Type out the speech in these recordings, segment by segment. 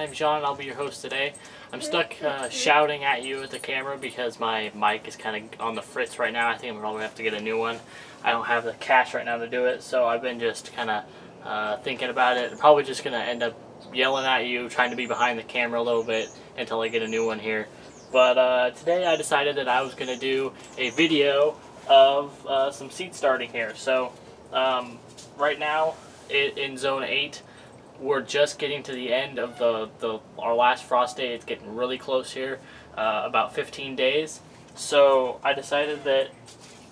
my name's John and I'll be your host today. I'm stuck shouting at you at the camera because my mic is kind of on the fritz right now. I think I'm probably going to have to get a new one. I don't have the cash right now to do it, so I've been just kind of thinking about it. I'm probably just going to end up yelling at you, trying to be behind the camera a little bit until I get a new one here. But today I decided that I was going to do a video of some seed starting here. So right now in Zone 8, we're just getting to the end of our last frost day. It's getting really close here, about 15 days. So I decided that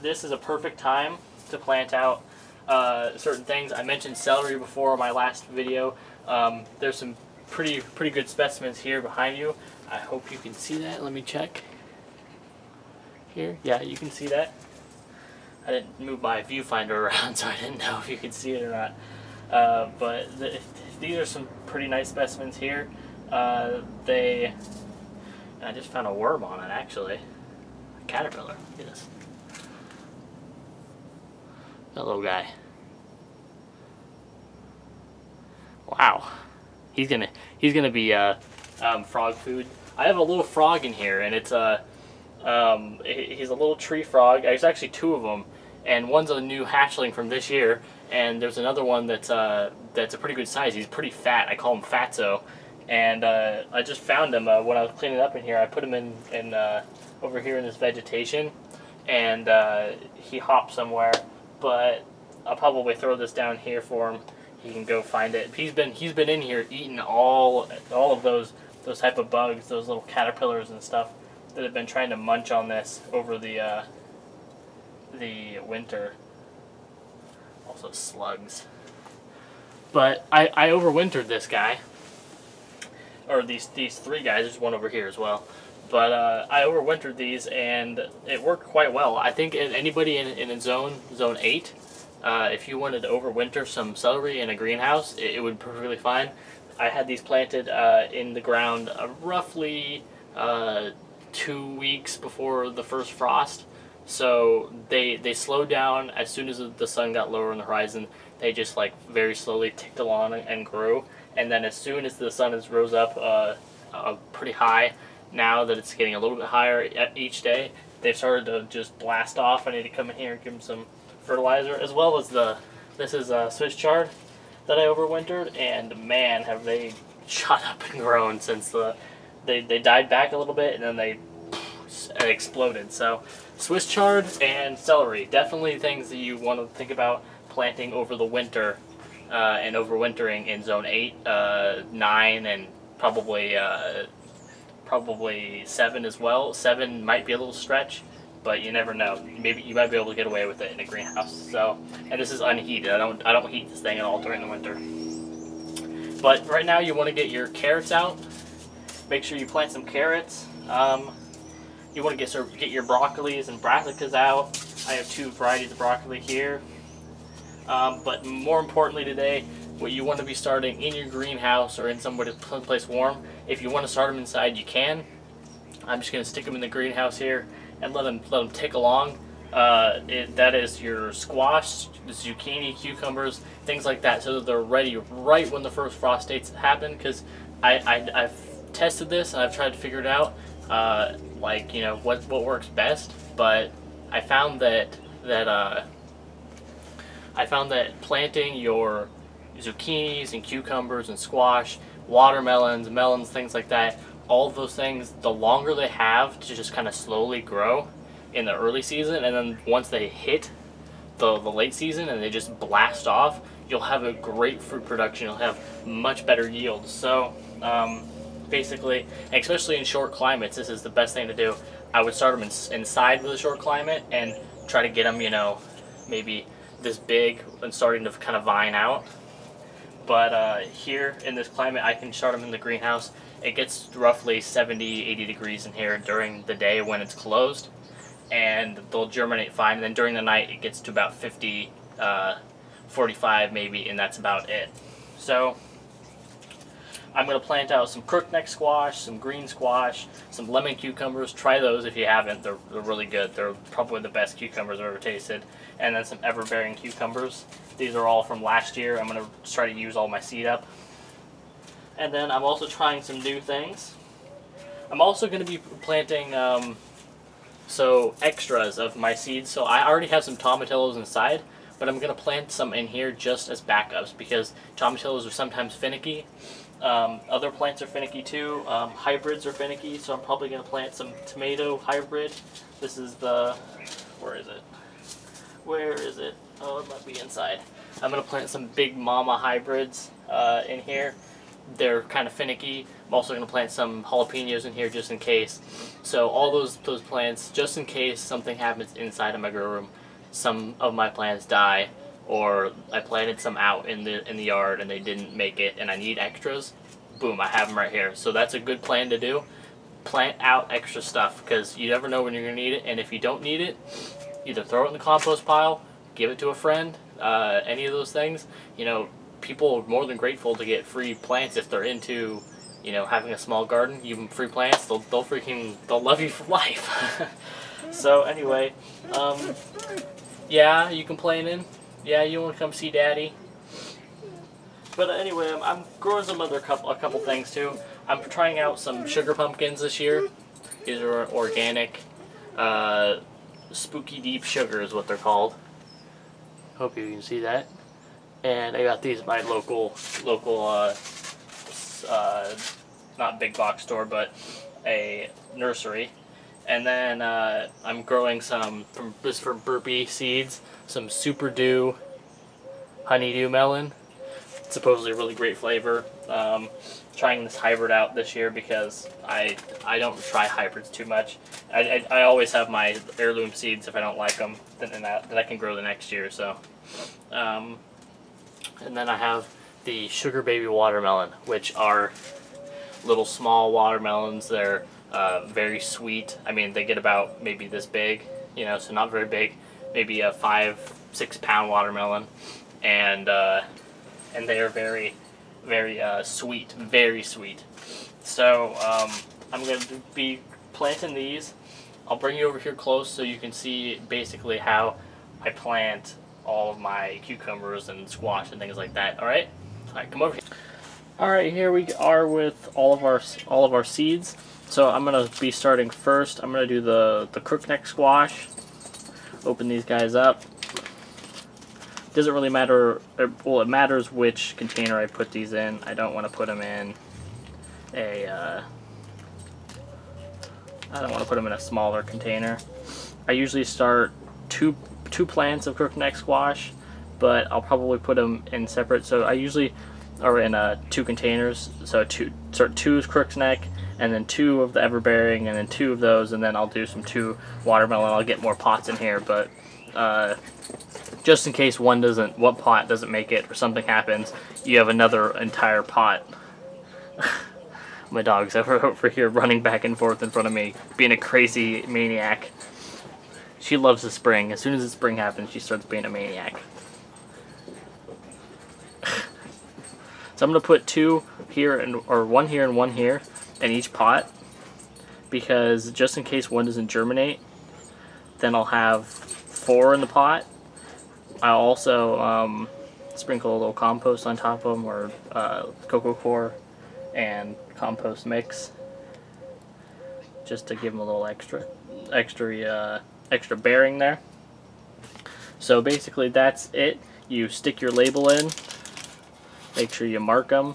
this is a perfect time to plant out certain things. I mentioned celery before in my last video. There's some pretty good specimens here behind you. I hope you can see that. Let me check. Here, yeah, you can see that. I didn't move my viewfinder around, so I didn't know if you could see it or not. These are some pretty nice specimens here. I just found a worm on it, actually. A caterpillar. Look at this. That little guy. Wow. He's gonna be frog food. I have a little frog in here, and it's he's a little tree frog. There's actually two of them, and one's a new hatchling from this year, and there's another one that's a pretty good size. He's pretty fat. I call him Fatso, and I just found him when I was cleaning up in here. I put him in over here in this vegetation, and he hopped somewhere, but I'll probably throw this down here for him. He can go find it. He's been in here eating all of those type of bugs, those little caterpillars and stuff that have been trying to munch on this over the winter. Also slugs. But I overwintered this guy, or these three guys. There's one over here as well. But I overwintered these, and it worked quite well. I think anybody in zone 8, if you wanted to overwinter some celery in a greenhouse, it would be perfectly fine. I had these planted in the ground roughly 2 weeks before the first frost. So they slowed down as soon as the sun got lower on the horizon. They just like very slowly ticked along and grew. And then as soon as the sun has rose up pretty high, now that it's getting a little bit higher each day, they've started to just blast off. I need to come in here and give them some fertilizer, as well as this is Swiss chard that I overwintered, and man, have they shot up and grown since they died back a little bit and then they exploded. So Swiss chard and celery, definitely things that you want to think about planting over the winter and overwintering in zone 8, 9, and probably 7 as well. 7 might be a little stretch, but you never know. Maybe you might be able to get away with it in a greenhouse. So, and this is unheated. I don't heat this thing at all during the winter. But right now you want to get your carrots out. Make sure you plant some carrots. You want to get your broccolis and brassicas out. I have 2 varieties of broccoli here. But more importantly today, what you want to be starting in your greenhouse or in someplace warm. If you want to start them inside, you can. I'm just going to stick them in the greenhouse here and let them tick along. That is your squash, zucchini, cucumbers, things like that, so that they're ready right when the first frost dates happen. Because I've tested this and I've tried to figure it out, like, you know, what works best. But I found that planting your zucchinis and cucumbers and squash, watermelons, melons, things like that, all of those things, the longer they have to just kind of slowly grow in the early season, and then once they hit the late season and they just blast off, you'll have a great fruit production. You'll have much better yields. So basically, especially in short climates, this is the best thing to do. I would start them inside with a short climate and try to get them, you know, maybe this big and starting to kind of vine out. But here in this climate, I can start them in the greenhouse. It gets roughly 70, 80 degrees in here during the day when it's closed, and they'll germinate fine. And then during the night, it gets to about 50, 45 maybe, and that's about it. So I'm going to plant out some crookneck squash, some green squash, some lemon cucumbers. Try those if you haven't. They're really good. They're probably the best cucumbers I've ever tasted. And then some ever-bearing cucumbers. These are all from last year. I'm going to try to use all my seed up. And then I'm also trying some new things. I'm also going to be planting extras of my seeds. So I already have some tomatillos inside, but I'm going to plant some in here just as backups because tomatillos are sometimes finicky. Other plants are finicky too. Hybrids are finicky, so I'm probably going to plant some tomato hybrid. This is the, where is it? Where is it? Oh, it might be inside. I'm going to plant some Big Mama hybrids in here. They're kind of finicky. I'm also going to plant some jalapenos in here just in case. So all those plants, just in case something happens inside of my grow room, some of my plants die, or I planted some out in the yard and they didn't make it and I need extras, boom, I have them right here. So that's a good plan to do. Plant out extra stuff because you never know when you're going to need it, and if you don't need it, either throw it in the compost pile, give it to a friend, any of those things. You know, people are more than grateful to get free plants if they're into, you know, having a small garden. Give them free plants, they'll love you for life. So anyway, yeah, you complaining? Yeah, you want to come see Daddy? But anyway, I'm growing some a couple things too. I'm trying out some sugar pumpkins this year. These are organic, spooky deep sugar is what they're called. Hope you can see that. And I got these at my local, not big box store, but a nursery. And then I'm growing some from Burpee Seeds, some Super Dew Honeydew Melon. Supposedly a really great flavor. Trying this hybrid out this year because I don't try hybrids too much. I always have my heirloom seeds if I don't like them, then I can grow the next year. So, and then I have the Sugar Baby Watermelon, which are little small watermelons. They're very sweet. I mean, they get about maybe this big, you know, so not very big. Maybe a 5-6 pound watermelon, and they are very, very sweet, very sweet. So I'm going to be planting these. I'll bring you over here close so you can see basically how I plant all of my cucumbers and squash and things like that. All right, come over here. All right, here we are with all of our seeds. So I'm going to be starting first. I'm going to do the crookneck squash. Open these guys up. Doesn't really matter, well, it matters which container I put these in. I don't want to put them in a, I don't want to put them in a smaller container. I usually start two plants of crookneck squash, but I'll probably put them in separate. So I usually are in 2 containers. So two crookneck, and then 2 of the everbearing, and then 2 of those, and then I'll do some 2 watermelon. I'll get more pots in here, but just in case one pot doesn't make it or something happens, you have another entire pot. My dog's over here running back and forth in front of me, being a crazy maniac. She loves the spring. As soon as the spring happens, she starts being a maniac. So I'm going to put 2 here, or 1 here and 1 here in each pot, because just in case one doesn't germinate, then I'll have 4 in the pot. I'll also sprinkle a little compost on top of them, or cocoa coir and compost mix, just to give them a little extra bearing there. So basically that's it. You stick your label in, make sure you mark them,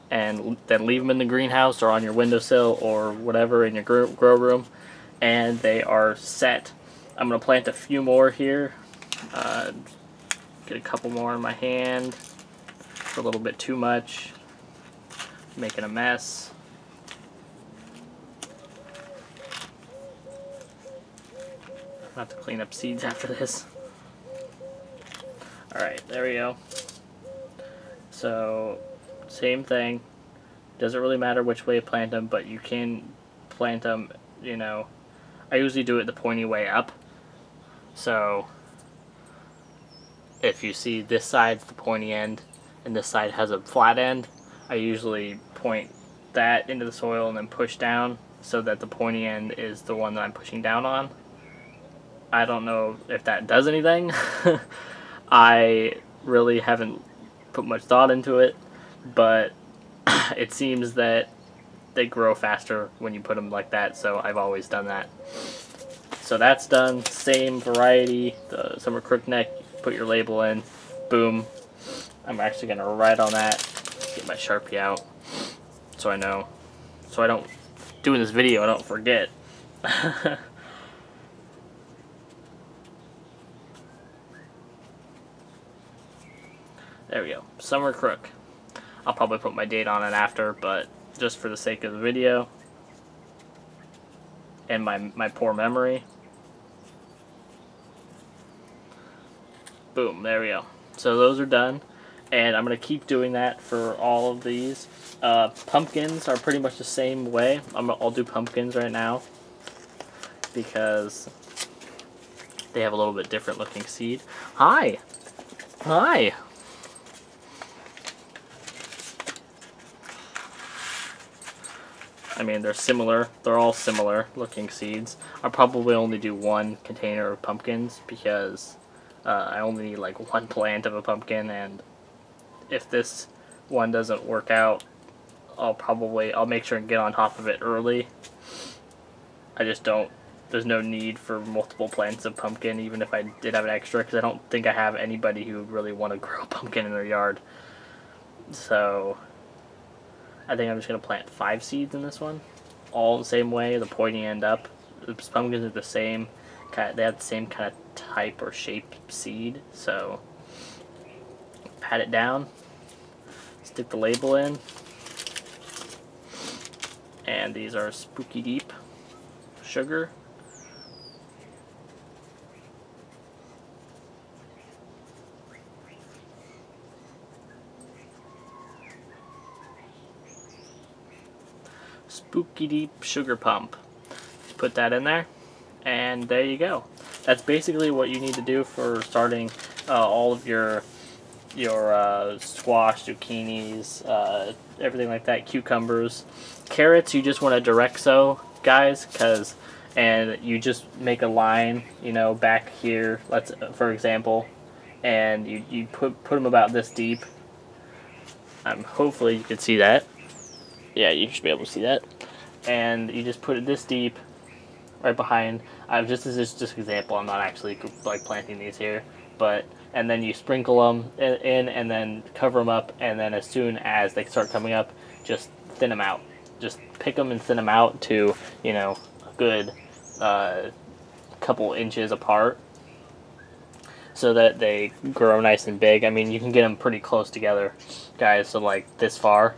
and then leave them in the greenhouse or on your windowsill or whatever in your grow room, and they are set. I'm going to plant a few more here. Get a couple more in my hand. It's a little bit too much. Making a mess. I'll have to clean up seeds after this. Alright, there we go. So, same thing. Doesn't really matter which way you plant them, but you can plant them, you know. I usually do it the pointy way up. So, if you see this side's the pointy end and this side has a flat end, I usually point that into the soil and then push down so that the pointy end is the one that I'm pushing down on. I don't know if that does anything. I really haven't put much thought into it, but it seems that they grow faster when you put them like that, so I've always done that. So that's done. Same variety, the summer crookneck. Put your label in. Boom. I'm actually going to write on that. Get my Sharpie out so I know. So I don't, doing this video, I don't forget. There we go. Summer crook. I'll probably put my date on it after, but just for the sake of the video and my poor memory. Boom, there we go. So those are done, and I'm going to keep doing that for all of these. Pumpkins are pretty much the same way. I'll do pumpkins right now because they have a little bit different looking seed. Hi! Hi! I mean, they're similar. They're all similar looking seeds. I'll probably only do one container of pumpkins because I only need like one plant of a pumpkin, and if this one doesn't work out, I'll make sure and get on top of it early. I just don't, there's no need for multiple plants of pumpkin, even if I did have an extra, because I don't think I have anybody who would really want to grow a pumpkin in their yard. So I think I'm just going to plant 5 seeds in this one, all the same way, the pointy end up. The pumpkins are the same, they have the same kind of type or shape seed, so pat it down, stick the label in, and these are Spooky Deep sugar. Spooky Deep Sugar Pump. Put that in there, and there you go. That's basically what you need to do for starting all of your squash, zucchinis, everything like that, cucumbers. Carrots, you just want to direct sow, guys, and you just make a line, you know, back here, for example, and you put them about this deep. Hopefully you can see that. Yeah, you should be able to see that. And you just put it this deep, right behind. This is just an example. I'm not actually like planting these here, and then you sprinkle them in, and then cover them up, and then as soon as they start coming up, just thin them out. Just pick them and thin them out to, you know, a good couple inches apart, so that they grow nice and big. I mean, you can get them pretty close together, guys. So like this far,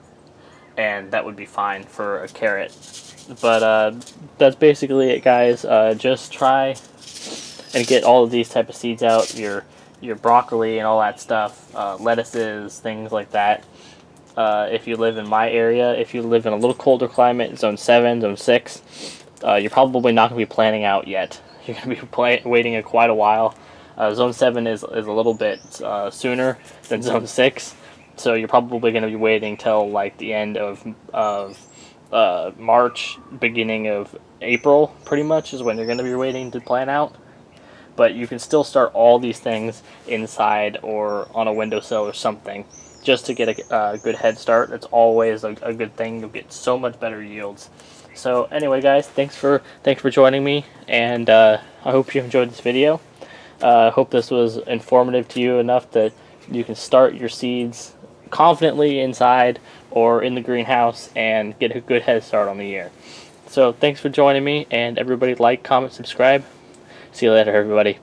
and that would be fine for a carrot. But that's basically it, guys. Just try and get all of these type of seeds out. Your broccoli and all that stuff, lettuces, things like that. If you live in my area, if you live in a little colder climate, zone 7, zone 6, you're probably not going to be planting out yet. You're going to be waiting quite a while. Zone 7 is a little bit sooner than zone 6. So you're probably going to be waiting till like the end of March, beginning of April, pretty much, is when you're going to be waiting to plant out. But you can still start all these things inside or on a windowsill or something, just to get a good head start. It's always a good thing. You'll get so much better yields. So anyway, guys, thanks for joining me, and I hope you enjoyed this video. I hope this was informative to you enough that you can start your seeds confidently inside or in the greenhouse and get a good head start on the year. So thanks for joining me, and everybody like, comment, subscribe. See you later, everybody.